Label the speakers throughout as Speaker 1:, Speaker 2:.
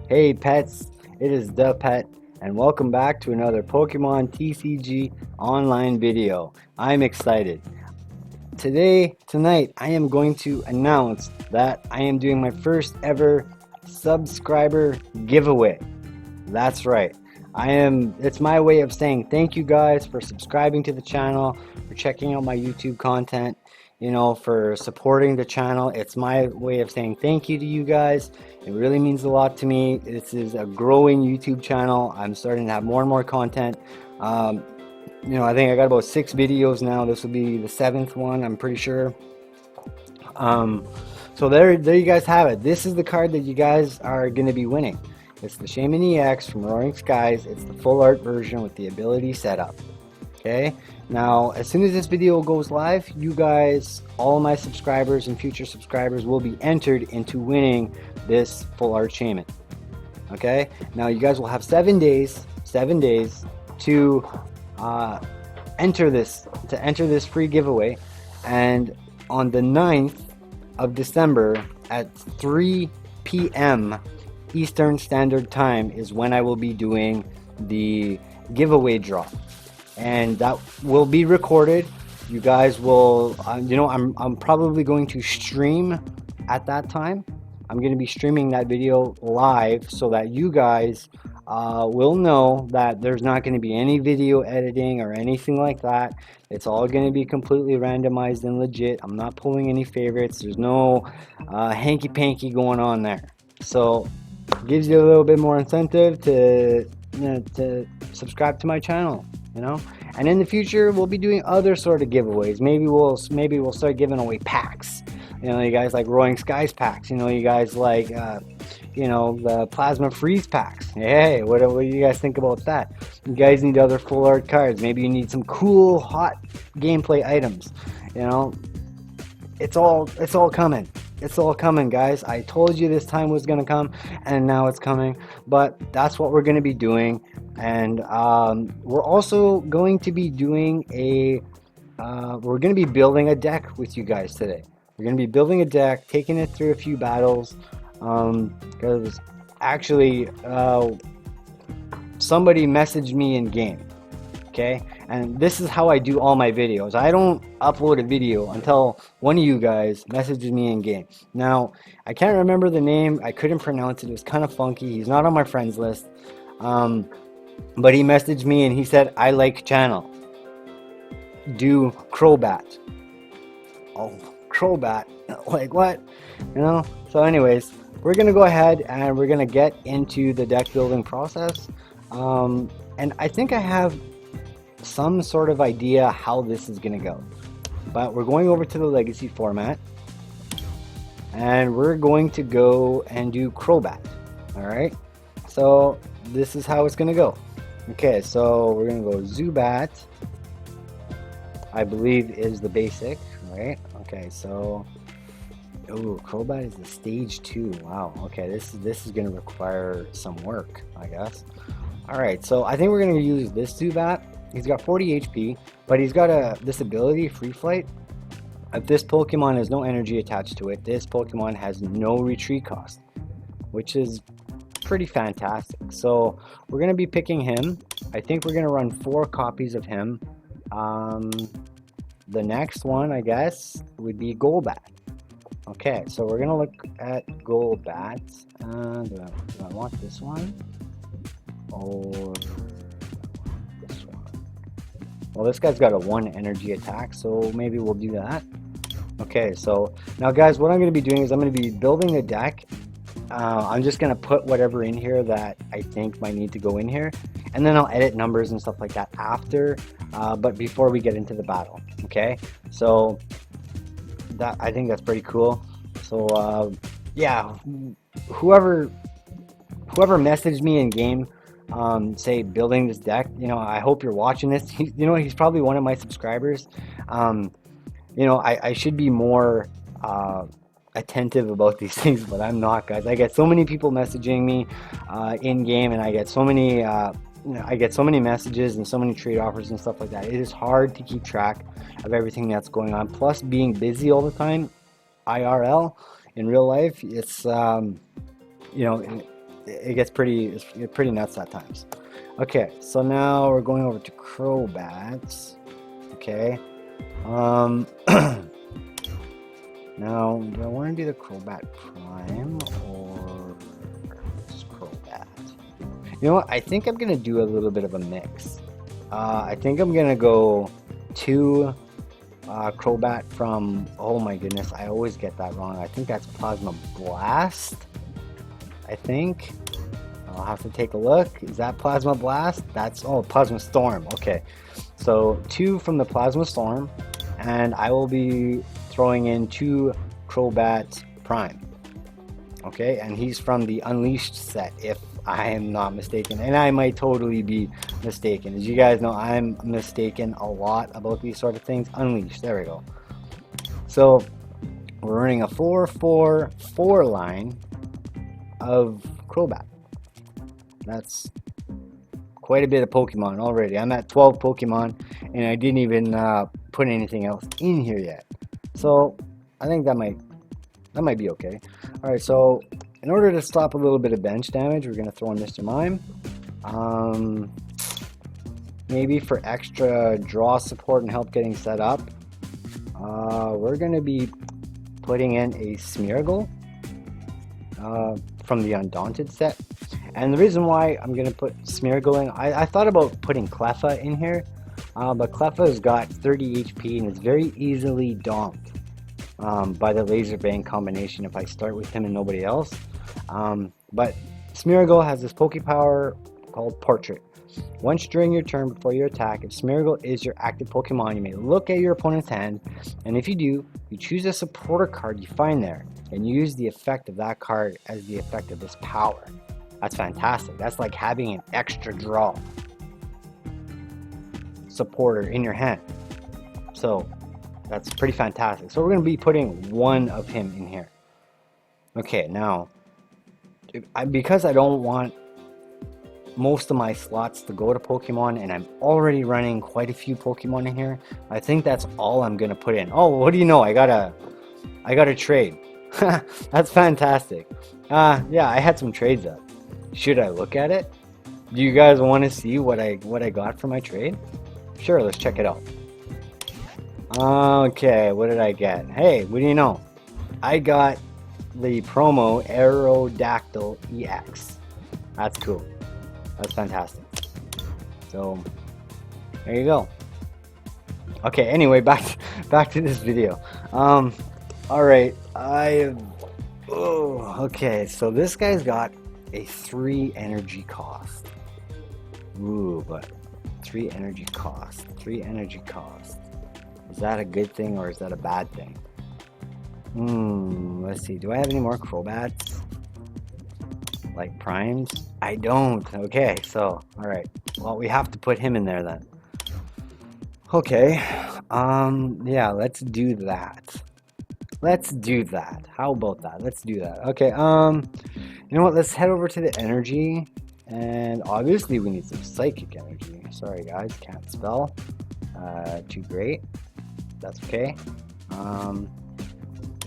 Speaker 1: Hey pets, it is Dapett, and welcome back to another Pokemon TCG online video. I'm excited. Tonight, I am going to announce that I am doing my first ever subscriber giveaway. That's right. It's my way of saying thank you guys for subscribing to the channel, for checking out my YouTube content, for supporting the channel. It's my way of saying thank you to you guys. It really means a lot to me. This is a growing YouTube channel. I'm starting to have more and more content. I think I got about 6 videos now. This will be the 7th one, I'm pretty sure. So there you guys have it. This is the card that you guys are going to be winning. It's the Shaman EX from Roaring Skies. It's the full art version with the ability setup. Okay, now as soon as this video goes live, you guys, all my subscribers and future subscribers, will be entered into winning this full art Shaman. Okay, now you guys will have 7 days to enter this free giveaway, and on the 9th of December at 3 p.m. Eastern Standard Time is when I will be doing the giveaway draw, and that will be recorded. You guys will, I'm probably going to stream at that time. I'm going to be streaming that video live so that you guys will know that there's not going to be any video editing or anything like that. It's all going to be completely randomized and legit. I'm not pulling any favorites. There's no hanky-panky going on there. So it gives you a little bit more incentive to subscribe to my channel, and in the future we'll be doing other sort of giveaways. Maybe we'll start giving away packs. You guys like Roaring Skies packs. You guys like the Plasma Freeze packs. Hey, what do you guys think about that? You guys need other full art cards. Maybe you need some cool hot gameplay items. It's all coming. It's all coming, guys. I told you this time was gonna come, and now it's coming. But that's what we're gonna be doing, and we're also going to be doing we're gonna be building a deck with you guys today. We're gonna be building a deck, taking it through a few battles, because actually somebody messaged me in game. Okay, and this is how I do all my videos. I don't upload a video until one of you guys messages me in game. Now, I can't remember the name. I couldn't pronounce it. It was kind of funky. He's not on my friends list. But he messaged me and he said, "I like channel. Do Crobat." Oh, Crobat. Like what? So anyways, we're going to go ahead and we're going to get into the deck building process. And I think I have some sort of idea how this is gonna go, but we're going over to the legacy format and we're going to go and do Crobat. All right, so this is how it's gonna go. Okay, so we're gonna go Zubat, I believe is the basic, right? Okay, so Crobat is the stage 2. Wow. Okay, this is gonna require some work, I guess. All right, so I think we're gonna use this Zubat. He's got 40 HP, but he's got this ability, Free Flight. If this Pokemon has no energy attached to it, this Pokemon has no retreat cost, which is pretty fantastic. So we're going to be picking him. I think we're going to run 4 copies of him. The next one, I guess, would be Golbat. Okay, so we're going to look at Golbat. Do I want this one? Or... well, this guy's got a 1 energy attack, so maybe we'll do that. Okay, so now guys, what I'm going to be doing is I'm going to be building a deck. I'm just going to put whatever in here that I think might need to go in here, and then I'll edit numbers and stuff like that after, but before we get into the battle. Okay, so I think that's pretty cool. So yeah, whoever messaged me in game, say building this deck, I hope you're watching this. He's probably one of my subscribers. I should be more attentive about these things, but I'm not, guys. I get so many people messaging me in game, and I get so many messages and so many trade offers and stuff like that. It is hard to keep track of everything that's going on, plus being busy all the time IRL in real life. It's it gets it's pretty nuts at times. Okay, so now we're going over to Crobats. Okay. Now, do I want to do the Crobat Prime or just Crobat? You know what? I think I'm gonna do a little bit of a mix. I think I'm gonna go 2 Crobat from, oh my goodness, I always get that wrong. I think that's Plasma Blast. I think. I'll have to take a look. Is that Plasma Blast? That's, oh, Plasma Storm. Okay. So 2 from the Plasma Storm, and I will be throwing in 2 Crobat Prime. Okay, and he's from the Unleashed set, if I am not mistaken, and I might totally be mistaken. As you guys know, I'm mistaken a lot about these sort of things. Unleashed, there we go. So we're running a 4-4-4 line of Crobat. That's quite a bit of Pokemon already. I'm at 12 Pokemon, and I didn't even put anything else in here yet. So I think that might be okay. All right, so in order to stop a little bit of bench damage, we're gonna throw in Mr. Mime. Maybe for extra draw support and help getting set up, we're gonna be putting in a Smeargle from the Undaunted set. And the reason why I'm gonna put Smeargle in, I thought about putting Cleffa in here, but Cleffa's got 30 HP and is very easily domed by the Laser Bang combination if I start with him and nobody else. But Smeargle has this Pokepower called Portrait. Once during your turn before you attack, if Smeargle is your active Pokemon, you may look at your opponent's hand, and if you do, you choose a supporter card you find there, and use the effect of that card as the effect of this power. That's fantastic. That's like having an extra draw supporter in your hand. So that's pretty fantastic. So we're going to be putting 1 of him in here. Okay, now because I don't want most of my slots to go to Pokemon, and I'm already running quite a few Pokemon in here, I think that's all I'm going to put in. Oh, what do you know? I got a trade. That's fantastic. Yeah, I had some trades up. Should I look at it? Do you guys want to see what I got for my trade? Sure, let's check it out. Okay, what did I get? Hey, what do you know? I got the promo Aerodactyl EX. That's cool. That's fantastic. So there you go. Okay, anyway, back to this video. All right, okay, so this guy's got a 3 energy cost. Ooh, but 3 energy cost. 3 energy cost. Is that a good thing or is that a bad thing? Let's see. Do I have any more Crobats? Like primes? I don't. Okay, so alright. Well, we have to put him in there then. Okay. Yeah, let's do that. Let's do that. How about that? Let's do that. Okay, you know what? Let's head over to the energy. And obviously we need some psychic energy. Sorry guys, can't spell. Too great. That's okay.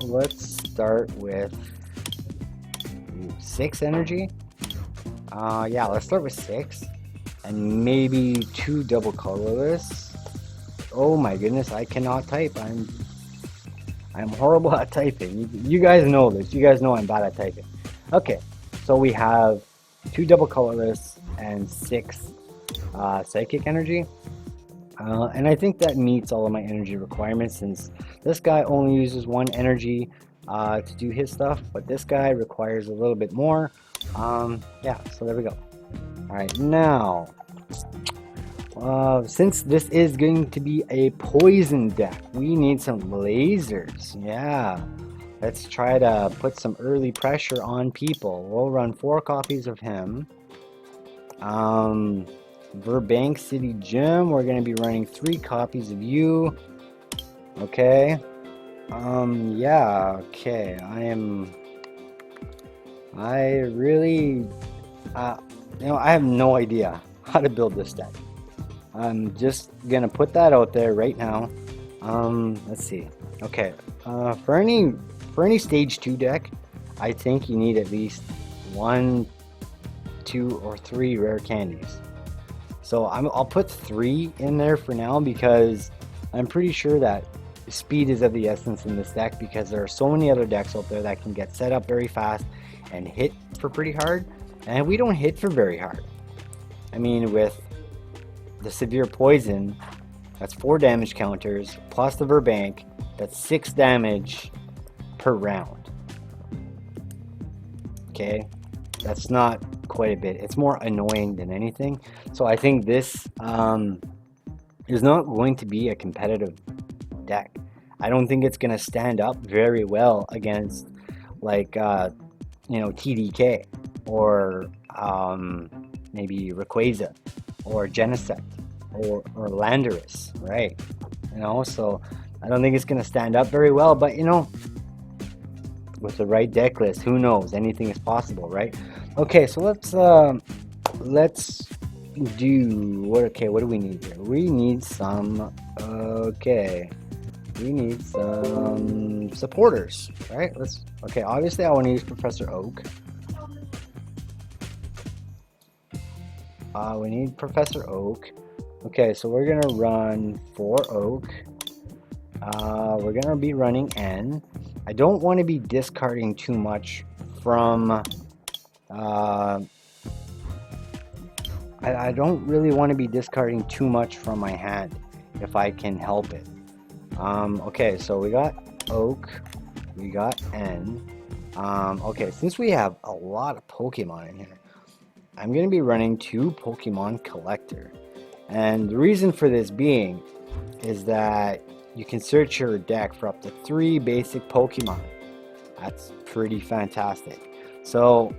Speaker 1: Let's start with 6 energy. Yeah, let's start with 6. And maybe 2 double colorless. Oh my goodness, I cannot type. I'm horrible at typing. You guys know this. You guys know I'm bad at typing. Okay, so we have 2 double colorless and 6 psychic energy. And I think that meets all of my energy requirements, since this guy only uses 1 energy to do his stuff, but this guy requires a little bit more. Yeah, so there we go. Alright, now, since this is going to be a poison deck, we need some lasers. Yeah, let's try to put some early pressure on people. We'll run 4 copies of him. Burbank City Gym, we're going to be running 3 copies of you. Okay. Yeah, okay. I really, you know, I have no idea how to build this deck. I'm just going to put that out there right now. Let's see. Okay. For any stage 2 deck, I think you need at least 1 2 or 3 rare candies. So I'll put 3 in there for now because I'm pretty sure that speed is of the essence in this deck, because there are so many other decks out there that can get set up very fast and hit for pretty hard, and we don't hit for very hard. I mean, with the severe poison, that's 4 damage counters, plus the Verbank, that's 6 damage per round. Okay, that's not quite a bit. It's more annoying than anything. So I think this is not going to be a competitive deck. I don't think it's going to stand up very well against like you know, TDK or maybe Rayquaza or Genesect or Landorus, right? You know, so I don't think it's going to stand up very well, but you know, with the right deck list, who knows, anything is possible, right? Okay, so let's do what? Okay, what do we need here? We need some we need some supporters, right? Okay, obviously I want to use Professor Oak. We need Professor Oak. Okay, so we're gonna run 4 Oak. We're gonna be running N. I don't want to be discarding too much from I don't really want to be discarding too much from my hand if I can help it. Okay, so we got Oak, we got N. Okay, since we have a lot of Pokemon in here, I'm going to be running 2 Pokemon Collector. And the reason for this being is that you can search your deck for up to 3 basic Pokemon. That's pretty fantastic. So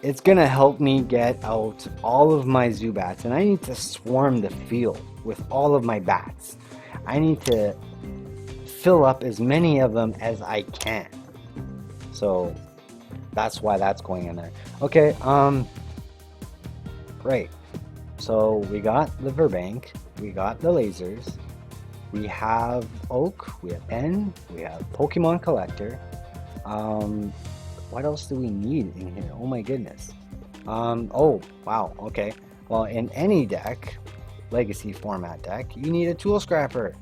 Speaker 1: it's going to help me get out all of my Zubats, and I need to swarm the field with all of my bats. I need to fill up as many of them as I can. So that's why that's going in there. Okay, right. So we got the Verbank, we got the lasers, we have Oak, we have N, we have Pokemon Collector. What else do we need in here? Oh my goodness. Oh, wow, okay. Well, in any deck, Legacy format deck, you need a Tool Scrapper.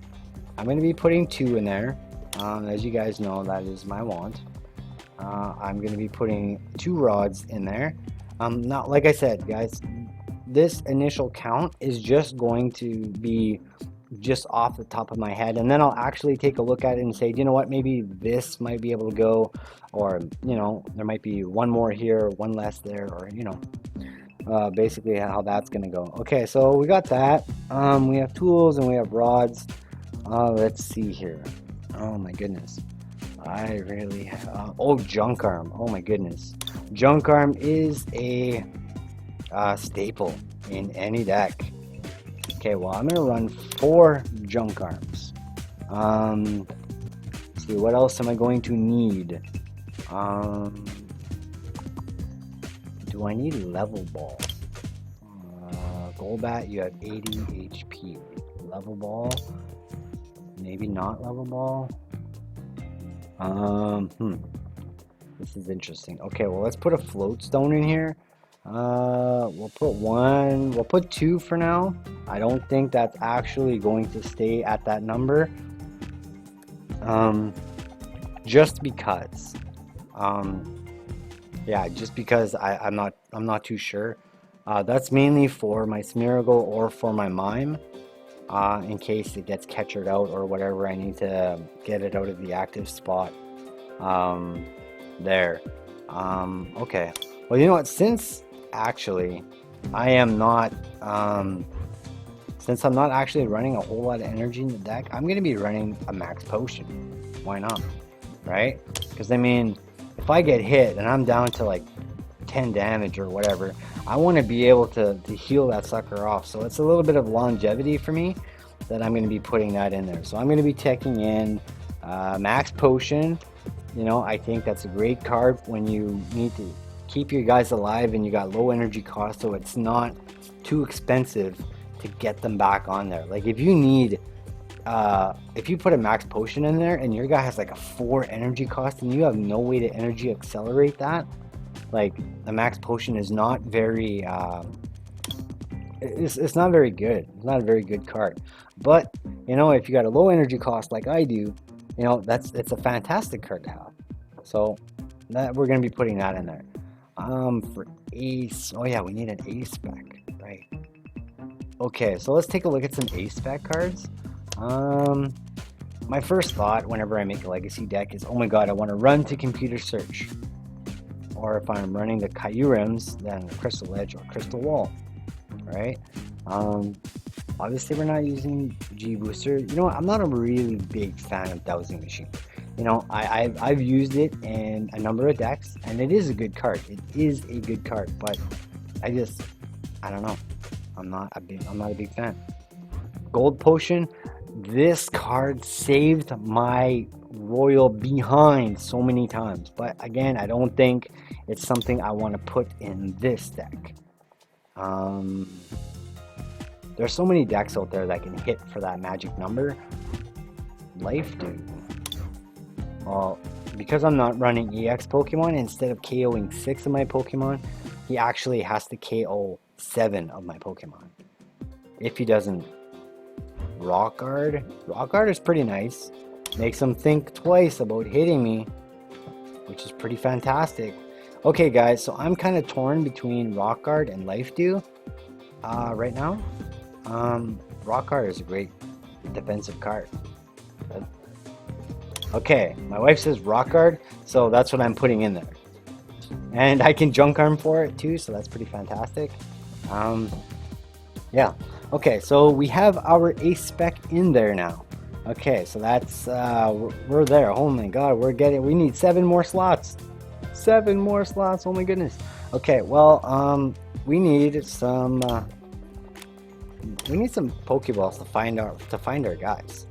Speaker 1: I'm going to be putting 2 in there. As you guys know, that is my want. I'm going to be putting 2 rods in there. Not like I said, guys, this initial count is just going to be just off the top of my head, and then I'll actually take a look at it and say, you know what, maybe this might be able to go, or you know, there might be 1 more here, 1 less there, or you know, basically how that's gonna go. Okay, so we got that. We have tools and we have rods. Let's see here. Oh my goodness, I really have oh, Junk Arm. Oh my goodness, Junk Arm is a staple in any deck. Okay, well, I'm gonna run 4 Junk Arms. Let's see, what else am I going to need? Do I need Level Ball? Crobat, you have 80 HP. Level Ball? Maybe not Level Ball? This is interesting. Okay, well, let's put a Float Stone in here. We'll put 1, we'll put 2 for now. I don't think that's actually going to stay at that number. Just because. Yeah, just because I'm not too sure. That's mainly for my Smeargle or for my Mime. In case it gets catchered out or whatever, I need to get it out of the active spot. There. Okay. Well, you know what? Since actually I am not since I'm not actually running a whole lot of energy in the deck, I'm gonna be running a max potion. Why not, right? Because I mean, if I get hit and I'm down to like 10 damage or whatever, I want to be able to heal that sucker off. So it's a little bit of longevity for me that I'm going to be putting that in there. So I'm going to be taking in max potion. You know, I think that's a great card when you need to keep your guys alive and you got low energy cost, so it's not too expensive to get them back on there. Like if you need if you put a max potion in there and your guy has like a 4 energy cost and you have no way to energy accelerate that, like the max potion is not very it's not very good. It's not a very good card. But you know, if you got a low energy cost like I do, you know, it's a fantastic card to have. So that we're gonna be putting that in there. For ace, oh yeah, we need an ace spec, right? Okay, so let's take a look at some ace spec cards. My first thought whenever I make a legacy deck is, oh my god, I want to run to computer search. Or if I'm running the Kyurems, then Crystal Edge or Crystal Wall, right? Obviously we're not using G Booster. You know what, I'm not a really big fan of Dowsing Machine. You know, I've used it in a number of decks, and it is a good card. It is a good card, but I don't know. I'm not a big fan. Gold Potion. This card saved my royal behind so many times, but again, I don't think it's something I want to put in this deck. There's so many decks out there that can hit for that magic number. Life Dew. Well, because I'm not running EX Pokemon, instead of KOing 6 of my Pokemon, he actually has to KO 7 of my Pokemon. If he doesn't Rock Guard. Rock Guard is pretty nice. Makes him think twice about hitting me, which is pretty fantastic. Okay guys, so I'm kind of torn between Rock Guard and Life Dew right now. Rock Guard is a great defensive card. Okay, my wife says Rock Guard, so that's what I'm putting in there. And I can Junk Arm for it too, so that's pretty fantastic. Yeah. Okay, so we have our ace spec in there now. Okay, so that's we're there. Oh my god, we need 7 more slots. 7 more slots. Oh my goodness. Okay, well, we need some Pokeballs to find our guys.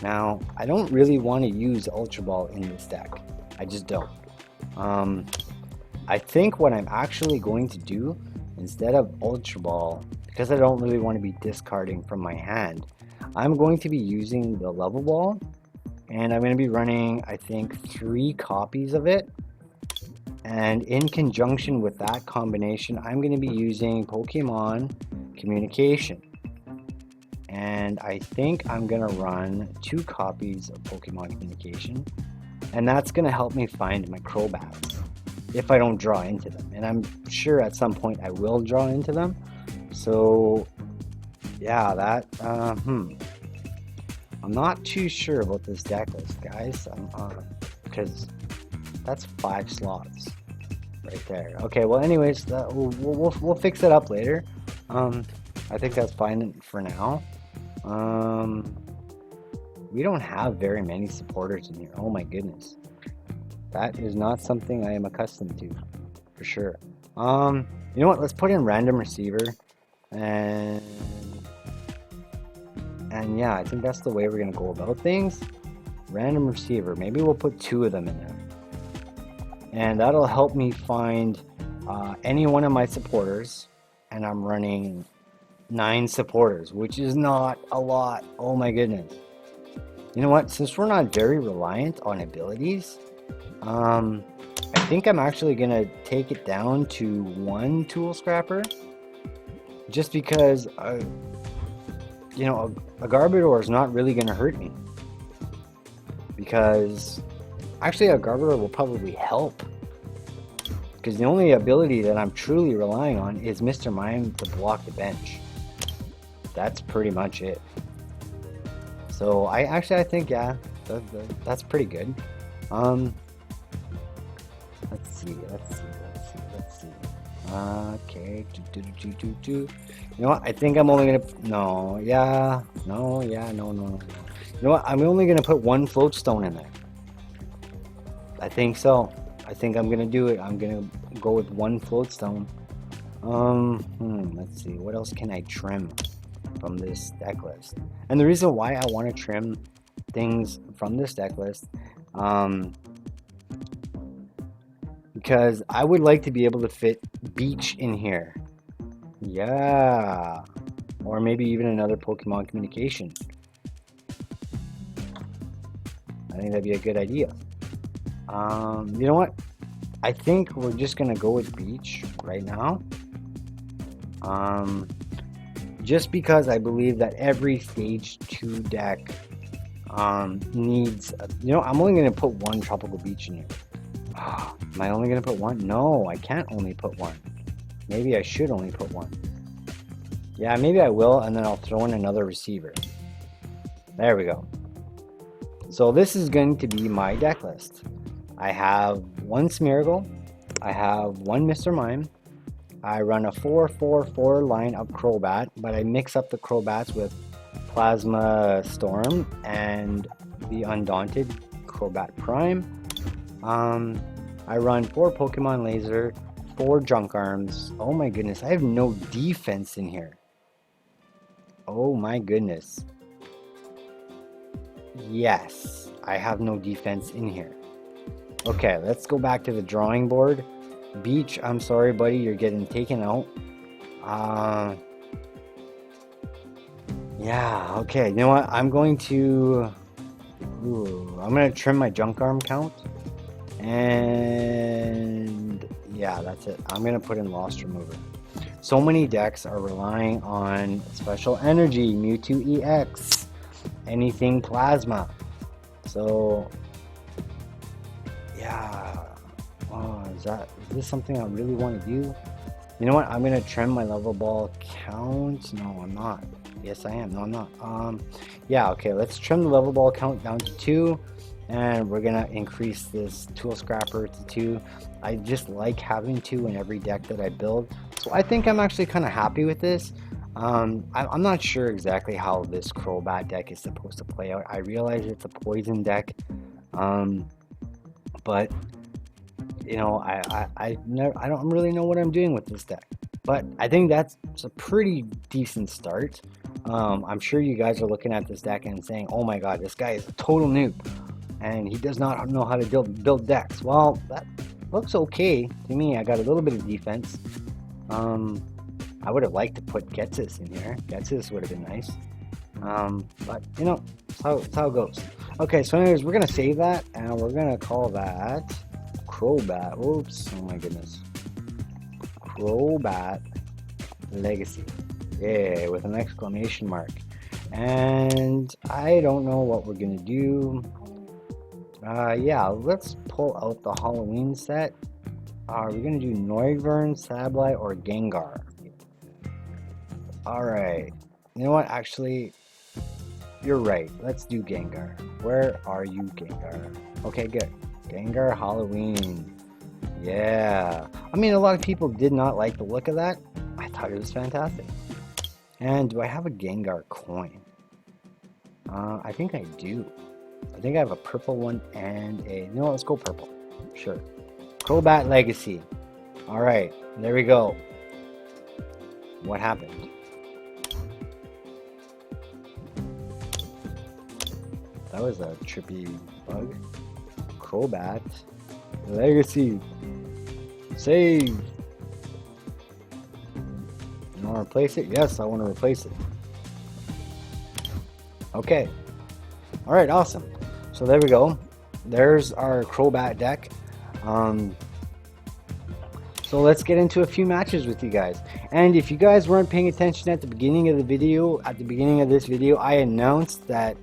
Speaker 1: Now, I don't really want to use Ultra Ball in this deck. I just don't. I think what I'm actually going to do, instead of Ultra Ball, because I don't really want to be discarding from my hand, I'm going to be using the Level Ball, and I'm going to be running, I think, 3 copies of it. And in conjunction with that combination, I'm going to be using Pokemon Communication. And I think I'm going to run 2 copies of Pokemon Communication, and that's going to help me find my Crobats if I don't draw into them. And I'm sure at some point I will draw into them. So yeah, that I'm not too sure about this deck list, guys, because that's 5 slots right there. Okay, well anyways, we'll fix it up later. I think that's fine for now. We don't have very many supporters in here. Oh my goodness, that is not something I am accustomed to, for sure. You know what, let's put in Random Receiver, and yeah, I think that's the way we're gonna go about things. Random Receiver, maybe we'll put 2 of them in there, and that'll help me find any one of my supporters. And I'm running 9 supporters, which is not a lot. Oh my goodness. You know what, since we're not very reliant on abilities, I think I'm actually gonna take it down to 1 Tool Scrapper, just because you know, a Garbodor is not really gonna hurt me, because actually a Garbodor will probably help, because the only ability that I'm truly relying on is Mr. Mime to block the bench. That's pretty much it. So I think, yeah, that's pretty good. Let's see. Okay. You know what? I think I'm only gonna no. You know what? I'm only gonna put 1 Float Stone in there. I think so. I think I'm gonna do it. I'm gonna go with 1 Float Stone. Let's see. What else can I trim from this deck list? And the reason why I want to trim things from this deck list, because I would like to be able to fit Beach in here. Yeah. Or maybe even another Pokemon Communication. I think that'd be a good idea. You know what? I think we're just gonna go with Beach right now. Just because I believe that every stage 2 deck needs, you know, I'm only gonna put one Tropical Beach in here. Am I only gonna put one? No, I can't only put one. Maybe I should only put one. Yeah, maybe I will, and then I'll throw in another receiver. There we go. So this is going to be my deck list. I have one Smeargle, I have one Mr. Mime, I run a 4-4-4 line of Crobat, but I mix up the Crobats with Plasma Storm and the Undaunted Crobat Prime. I run 4 Pokemon Laser, 4 Junk Arms. Oh my goodness, I have no defense in here. Oh my goodness. Yes, I have no defense in here. Okay, let's go back to the drawing board. Beach, I'm sorry, buddy, you're getting taken out. Yeah, okay, you know what? I'm going to trim my Junk Arm count. And yeah, that's it. I'm going to put in Lost Remover. So many decks are relying on Special Energy, Mewtwo EX, anything Plasma. So yeah, is this something I really want to do? You know what? I'm gonna trim my level ball count. No, I'm not. Yes, I am. No, I'm not. Yeah, okay. Let's trim the level ball count down to 2, and we're gonna increase this Tool Scrapper to 2. I just like having 2 in every deck that I build, so I think I'm actually kind of happy with this. I'm not sure exactly how this Crobat deck is supposed to play out. I realize it's a poison deck, but you know, I don't really know what I'm doing with this deck. But I think that's a pretty decent start. I'm sure you guys are looking at this deck and saying, "Oh my God, this guy is a total noob, and he does not know how to build decks." Well, that looks okay to me. I got a little bit of defense. I would have liked to put Getsis in here. Getsis would have been nice. But you know, that's how it goes. Okay, so anyways, we're gonna save that, and we're gonna call that Crobat. Oops! Oh my goodness. Crobat Legacy. Yeah, with an exclamation mark. And I don't know what we're gonna do. Yeah, let's pull out the Halloween set. Are we gonna do Noivern, Sableye, or Gengar? Alright. You know what? Actually, you're right. Let's do Gengar. Where are you, Gengar? Okay, good. Gengar Halloween. Yeah. I mean, a lot of people did not like the look of that. I thought it was fantastic. And do I have a Gengar coin? I think I do. I think I have a purple one and a... No, let's go purple. Sure. Crobat Legacy. Alright, there we go. What happened? That was a trippy bug. Crobat Legacy. Save. You want to replace it? Yes, I want to replace it. Okay. Alright, awesome. So there we go. There's our Crobat deck. So let's get into a few matches with you guys. And if you guys weren't paying attention at the beginning of the video, at the beginning of this video, I announced that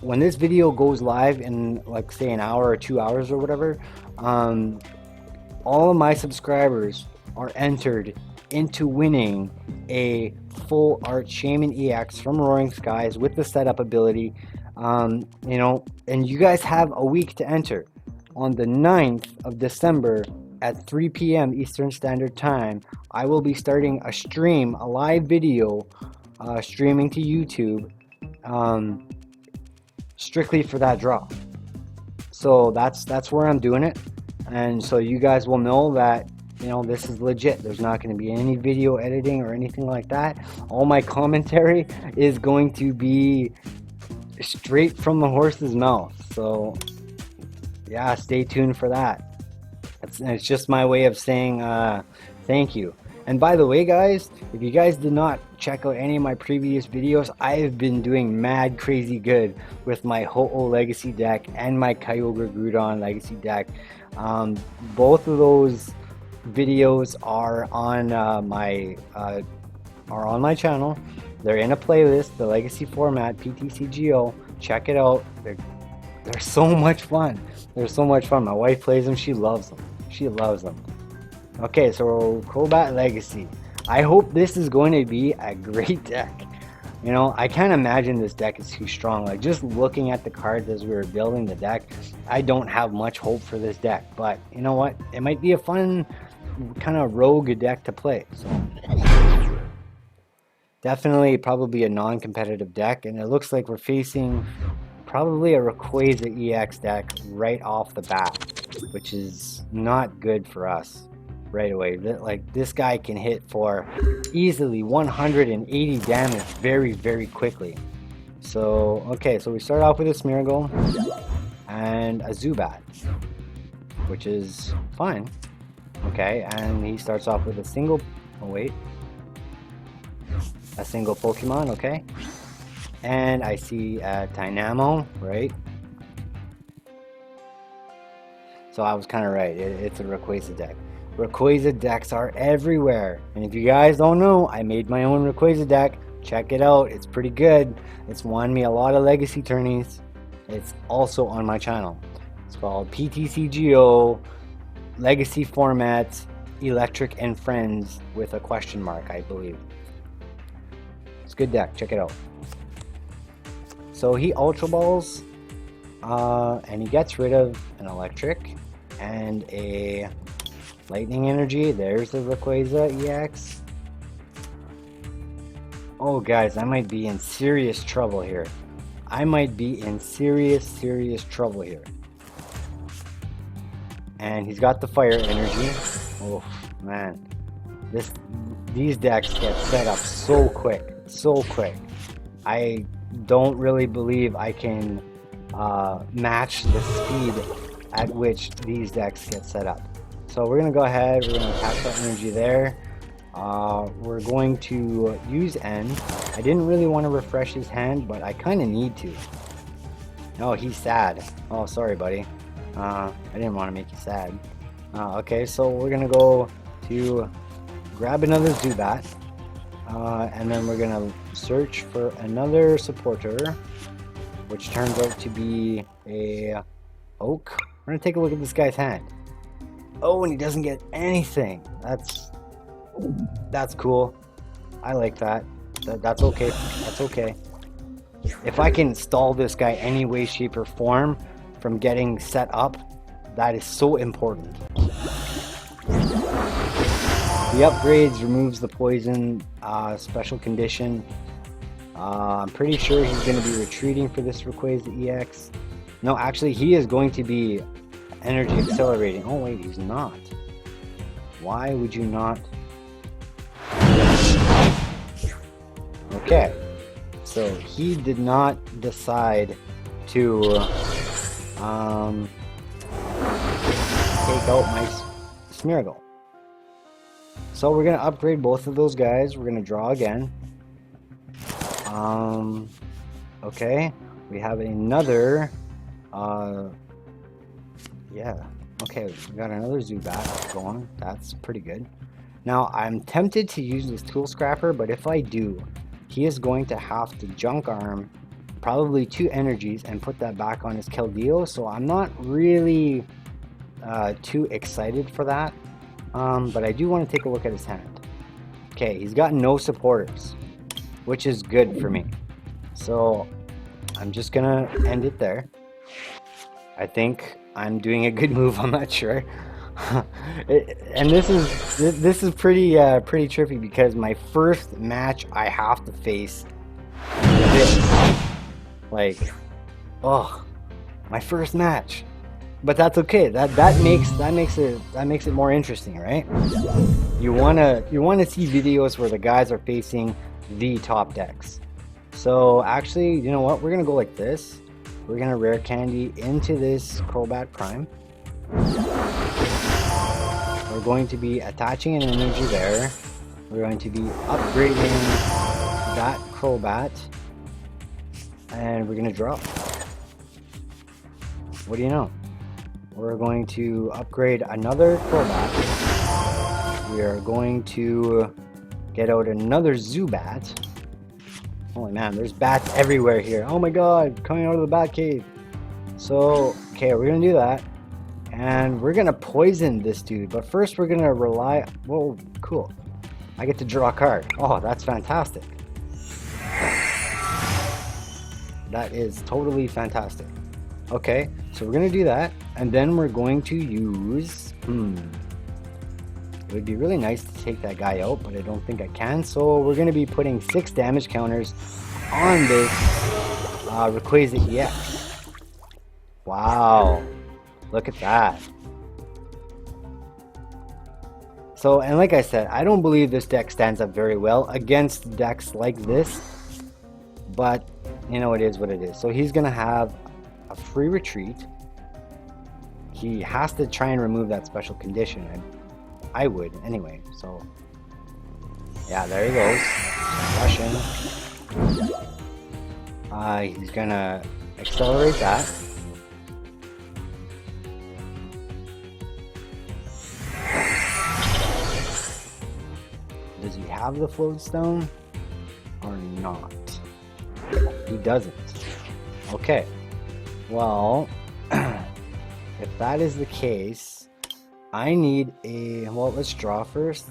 Speaker 1: when this video goes live in, like, say an hour or 2 hours or whatever, all of my subscribers are entered into winning a full art Shaman EX from Roaring Skies with the setup ability. You know, and you guys have a week to enter. On the 9th of December at 3 p.m. Eastern Standard Time, I will be starting a stream, a live video, streaming to YouTube, strictly for that draw. So that's where I'm doing it, and so you guys will know that, you know, this is legit. There's not going to be any video editing or anything like that. All my commentary is going to be straight from the horse's mouth. So yeah, stay tuned for that. It's just my way of saying thank you. And by the way, guys, if you guys did not check out any of my previous videos, I have been doing mad crazy good with my Ho-Oh Legacy deck and my Kyogre Groudon Legacy deck. Both of those videos are on my channel. They're in a playlist, the Legacy format, PTCGO. Check it out. They're so much fun. They're so much fun. My wife plays them. She loves them. She loves them. Okay, so Crobat Legacy. I hope this is going to be a great deck. You know, I can't imagine this deck is too strong. Like, just looking at the cards as we were building the deck, I don't have much hope for this deck. But you know what? It might be a fun kind of rogue deck to play. So definitely probably a non-competitive deck, and it looks like we're facing probably a Rayquaza EX deck right off the bat, which is not good for us right away. Like, this guy can hit for easily 180 damage very quickly. So okay, so we start off with a Smeargle and a Zubat, which is fine. Okay, and he starts off with a single a single Pokemon. Okay, and I see a Dynamo, right? So I was kind of right. It's a Rayquaza deck. Rayquaza decks are everywhere, and if you guys don't know, I made my own Rayquaza deck. Check it out. It's pretty good. It's won me a lot of legacy tourneys. It's also on my channel. It's called PTCGO Legacy Formats Electric and Friends with a question mark, I believe. It's a good deck. Check it out. So he Ultra Balls, and he gets rid of an Electric and a Lightning Energy. There's the Rayquaza EX. Oh guys, I might be in serious trouble here. I might be in serious trouble here. And he's got the Fire Energy. Oh man, these decks get set up so quick, I don't really believe I can match the speed at which these decks get set up. So we're gonna go ahead, we're gonna attach that energy there. We're going to use End. I didn't really want to refresh his hand, but I kind of need to. Oh, he's sad. Oh, sorry, buddy. I didn't want to make you sad. Okay, so we're gonna go to grab another Zubat, and then we're gonna search for another supporter, which turns out to be a Oak. We're gonna take a look at this guy's hand. Oh, and he doesn't get anything. That's cool. I like that. That's okay. That's okay. If I can stall this guy any way, shape, or form from getting set up, that is so important. The upgrades removes the poison special condition. I'm pretty sure he's going to be retreating for this Rayquaza EX. No, actually, he is going to be energy accelerating. Oh wait, he's not. Why would you not? Okay, so he did not decide to take out my Smeargle. So we're gonna upgrade both of those guys. We're gonna draw again. Okay, we have another. Yeah. Okay, we got another Zubat going. That's pretty good. Now I'm tempted to use this Tool Scrapper, but if I do, he is going to have to Junk Arm probably 2 energies and put that back on his Keldeo, so I'm not really too excited for that. But I do want to take a look at his hand. Okay, he's got no supporters, which is good for me. So I'm just gonna end it there. I think I'm doing a good move. I'm not sure. And this is pretty trippy because my first match I have to face this. Like, oh, my first match. But that's okay. That makes it more interesting, right? You wanna see videos where the guys are facing the top decks. So actually, you know what? We're gonna go like this. We're gonna rare candy into this Crobat Prime. We're going to be attaching an energy there. We're going to be upgrading that Crobat, and we're gonna draw. What do you know? we're going to upgrade another Crobat. We are going to get out another Zubat. Holy man, there's bats everywhere here. Oh my god, coming out of the bat cave. So, okay, we're gonna do that. And we're gonna poison this dude. But first we're gonna rely... Whoa, cool. I get to draw a card. Oh, that's fantastic. That is totally fantastic. Okay, so we're gonna do that. And then we're going to use... It would be really nice to take that guy out, but I don't think I can. So we're going to be putting 6 damage counters on this Rayquaza EX. Wow. Look at that. So, and like I said, I don't believe this deck stands up very well against decks like this. But, you know, it is what it is. So he's going to have a free retreat. He has to try and remove that special condition. I would anyway, so yeah, there he goes. Russian. He's gonna accelerate that. Does he have the float stone or not? He doesn't. Okay, well, if that is the case, I need a... Well, let's draw first.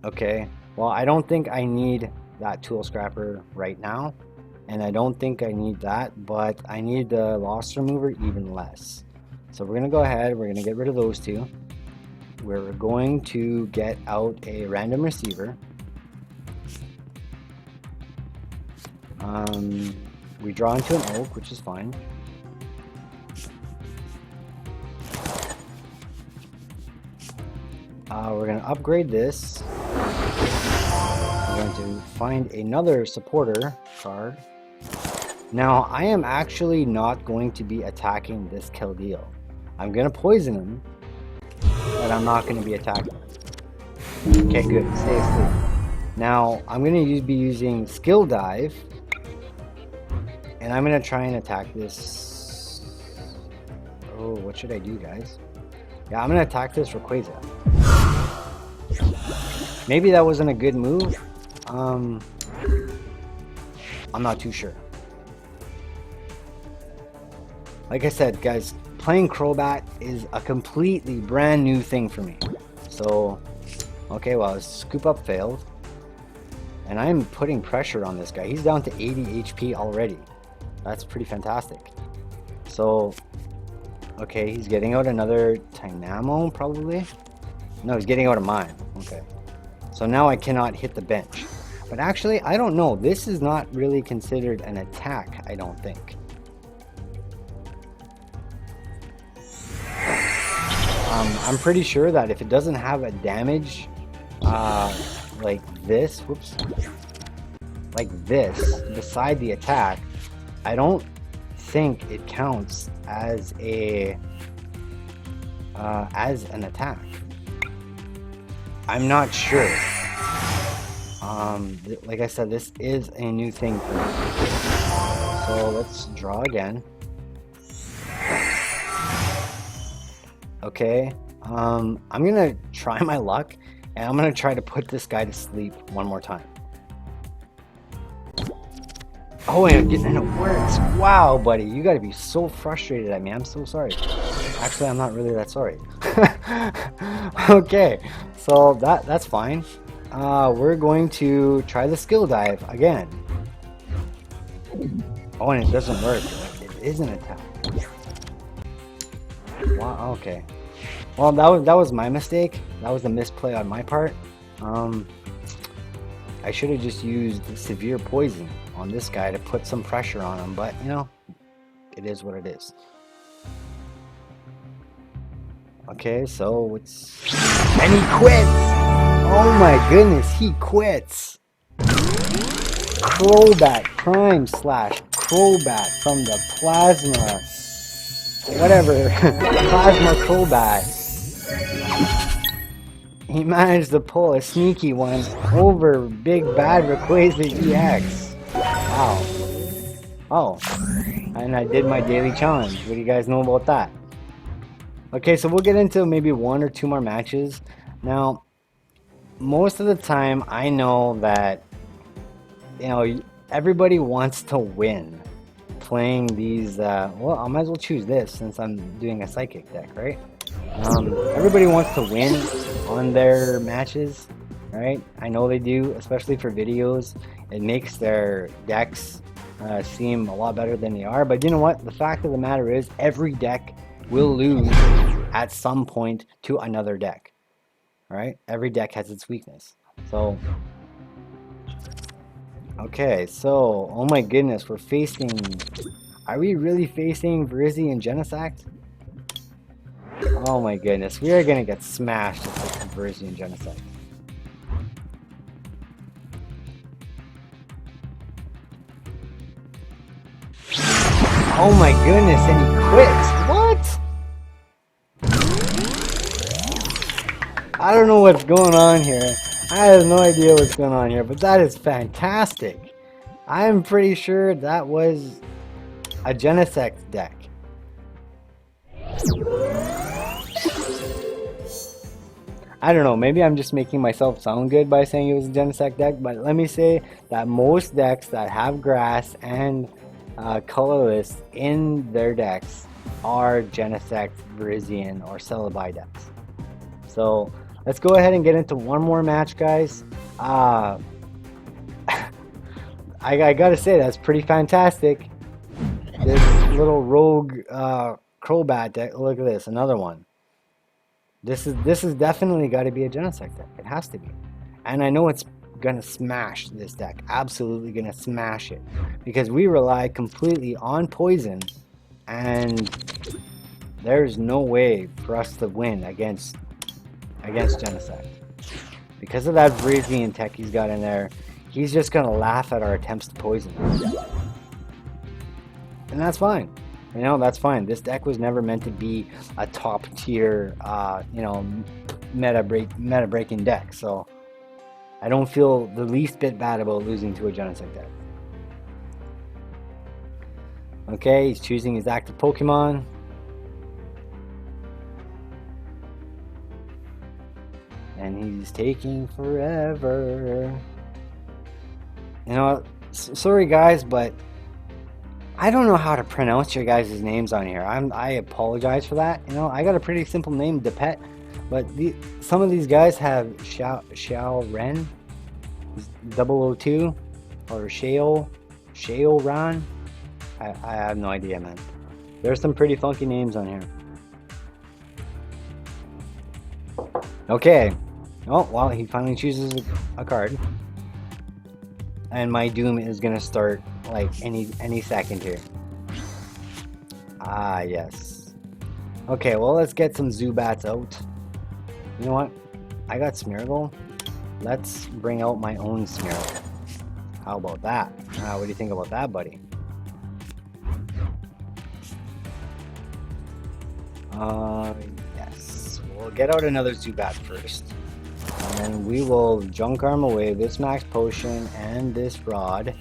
Speaker 1: Okay. Well, I don't think I need that tool scrapper right now. And I don't think I need that. But I need the loss remover even less. So we're going to go ahead. We're going to get rid of those two. We're going to get out a random receiver. We draw into an oak, which is fine. We're going to upgrade this. We're going to find another supporter card. Now, I am actually not going to be attacking this Keldeo. I'm going to poison him, but I'm not going to be attacking him. Okay, good. Stay asleep. Now, I'm going to be using Skill Dive, and I'm going to try and attack this. Oh, what should I do, guys? Yeah, I'm going to attack this Rayquaza. Maybe that wasn't a good move. I'm not too sure. Like I said, guys, playing Crobat is a completely brand new thing for me. So, okay, well, Scoop Up failed. And I'm putting pressure on this guy. He's down to 80 HP already. That's pretty fantastic. So, okay, he's getting out another Dynamo, probably. No, he's getting out of mine. Okay. So now I cannot hit the bench. But actually, I don't know. This is not really considered an attack, I don't think. I'm pretty sure that if it doesn't have a damage like this, whoops, like this, beside the attack, I don't think it counts as a as an attack. I'm not sure. Like I said, this is a new thing for me. So let's draw again. Okay. I'm gonna try my luck, and I'm gonna try to put this guy to sleep one more time. Oh, and it works. Wow, buddy, you gotta be so frustrated at me. I'm so sorry. Actually, I'm not really that sorry. Okay, so that's fine. We're going to try the skill dive again. Oh, and it doesn't work. It is an attack. Wow. Okay. Well, that was my mistake. That was a misplay on my part. I should have just used severe poison on this guy to put some pressure on him, but you know, it is what it is. Okay, so it's... And he quits! Oh my goodness, he quits! Crobat, Prime Slash Crobat from the Plasma... Whatever, Plasma Crobat. He managed to pull a sneaky one over Big Bad Rayquaza EX. Wow. Oh. And I did my daily challenge. What do you guys know about that? Okay, so we'll get into maybe 1 or 2 more matches. Now, most of the time, I know that, you know, everybody wants to win playing these. Well, I might as well choose this since I'm doing a psychic deck, right? Everybody wants to win on their matches, right? I know they do, especially for videos. It makes their decks seem a lot better than they are. But you know what? The fact of the matter is, every deck will lose at some point to another deck, right? Every deck has its weakness. So, okay, so, oh my goodness, we're facing... Are we really facing Verizzi and Genesect? Oh my goodness, we are gonna get smashed if it's Verizzi and Genesect. Oh my goodness, and he quits! What? I don't know what's going on here. I have no idea what's going on here, but that is fantastic. I'm pretty sure that was a Genesect deck. I don't know, maybe I'm just making myself sound good by saying it was a Genesect deck, but let me say that most decks that have grass and colorless in their decks are Genesect, Virizion, or Celebi decks. So let's go ahead and get into one more match, guys. I gotta say, that's pretty fantastic. This little rogue Crobat deck. Look at this, another one. This is definitely got to be a Genesect deck. It has to be, and I know it's gonna smash this deck. Absolutely gonna smash it because we rely completely on poison, and there's no way for us to win against Genesect because of that Virizion tech he's got in there. He's just gonna laugh at our attempts to poison him. And that's fine. You know, that's fine. This deck was never meant to be a top tier, you know, meta breaking deck. So I don't feel the least bit bad about losing to a Genesect deck. Okay, he's choosing his active Pokemon. And he's taking forever. You know, sorry guys, but I don't know how to pronounce your guys' names on here. I apologize for that. You know, I got a pretty simple name, Dapett, but some of these guys have Xiao Ren 002 or Shao Ran. I have no idea, man. There's some pretty funky names on here. Okay. Oh, well, he finally chooses a card. And my doom is gonna start like any second here. Ah, yes. Okay, well, let's get some Zubats out. You know what? I got Smeargle. Let's bring out my own Smeargle. How about that? What do you think about that, buddy? Yes. We'll get out another Zubat first. And then we will Junk Arm away this Max Potion and this Rod.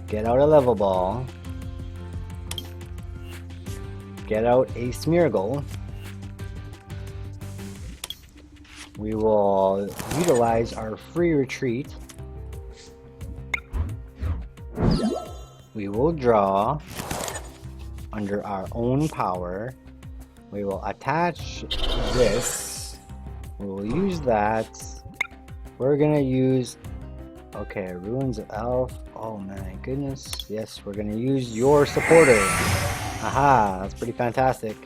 Speaker 1: Get out a Level Ball. Get out a Smeargle. We will utilize our free retreat. We will draw under our own power. We will attach this. We will use that. We're gonna use, okay, Ruins of Elf. Oh my goodness. Yes, we're gonna use your supporter. Aha, that's pretty fantastic.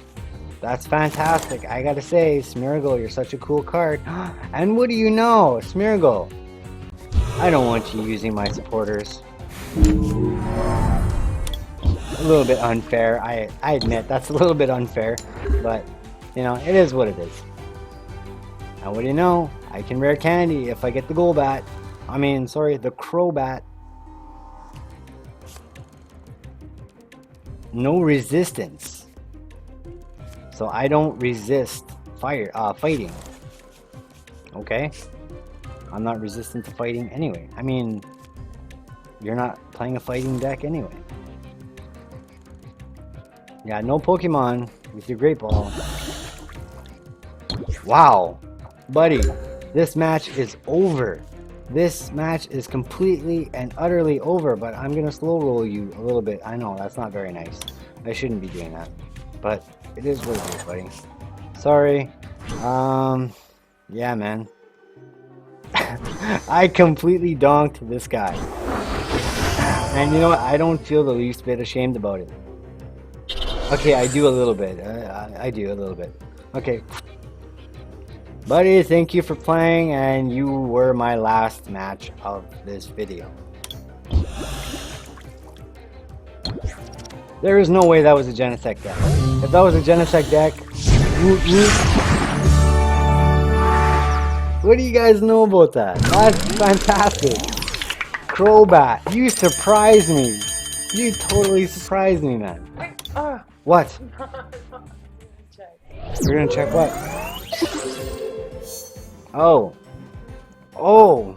Speaker 1: That's fantastic. I gotta say, Smeargle, you're such a cool card. And what do you know, Smeargle? I don't want you using my supporters. A little bit unfair. I admit that's a little bit unfair, but you know, it is what it is. And what do you know? I can rare candy if I get the Golbat. I mean, sorry, the Crobat. No resistance. So I don't resist fighting. Okay? I'm not resistant to fighting anyway. I mean, you're not playing a fighting deck anyway. Yeah, no Pokemon with your Great Ball. Wow, buddy, this match is over. This match is completely and utterly over, but I'm gonna slow roll you a little bit. I know, that's not very nice. I shouldn't be doing that, but it is what it is, buddy. Sorry. Yeah, man. I completely donked this guy. And you know what? I don't feel the least bit ashamed about it. Okay, I do a little bit. I do a little bit. Okay. Buddy, thank you for playing, and you were my last match of this video. There is no way that was a Genesect deck. If that was a Genesect deck, what do you guys know about that? That's fantastic. Crobat, you surprised me. You totally surprised me, man. What? You're gonna check what? Oh. Oh.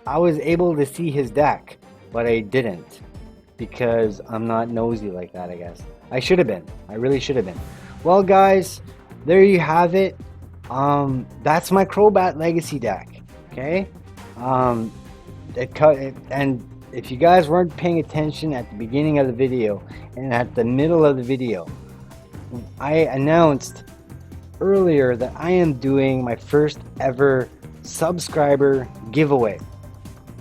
Speaker 1: I was able to see his deck, but I didn't. Because I'm not nosy like that, I guess. I should have been. I really should have been. Well, guys, there you have it. That's my Crobat Legacy deck. Okay? And if you guys weren't paying attention at the beginning of the video and at the middle of the video, I announced earlier that I am doing my first ever subscriber giveaway.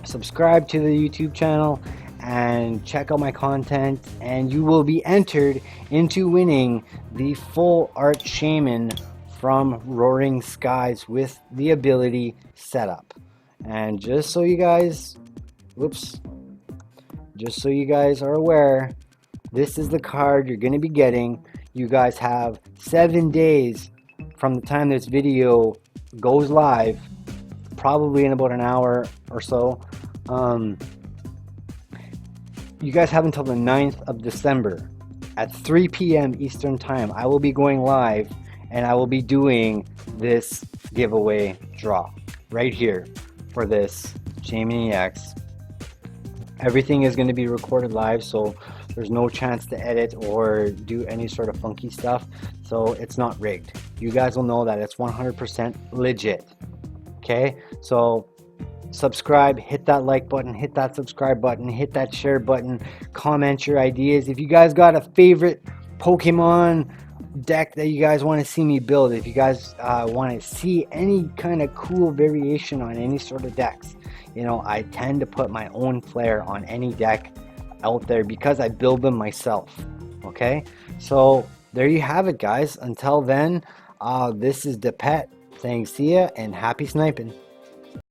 Speaker 1: Subscribe to the YouTube channel and check out my content, and you will be entered into winning the full art shaman from Roaring Skies with the ability setup. And just so you guys, just so you guys are aware, this is the card you're going to be getting. You guys have 7 days from the time this video goes live, probably in about an hour or so. You guys have until the 9th of December at 3 p.m. Eastern Time. I will be going live and I will be doing this giveaway draw right here for this Shaman EX. Everything is going to be recorded live, so there's no chance to edit or do any sort of funky stuff. So it's not rigged. You guys will know that it's 100% legit. Okay, so subscribe, hit that like button, hit that subscribe button, hit that share button, comment your ideas. If you guys got a favorite Pokemon deck that you guys want to see me build, if you guys want to see any kind of cool variation on any sort of decks, you know, I tend to put my own flair on any deck out there because I build them myself. Okay, so there you have it, guys. Until then, this is Dapett saying see ya and happy sniping.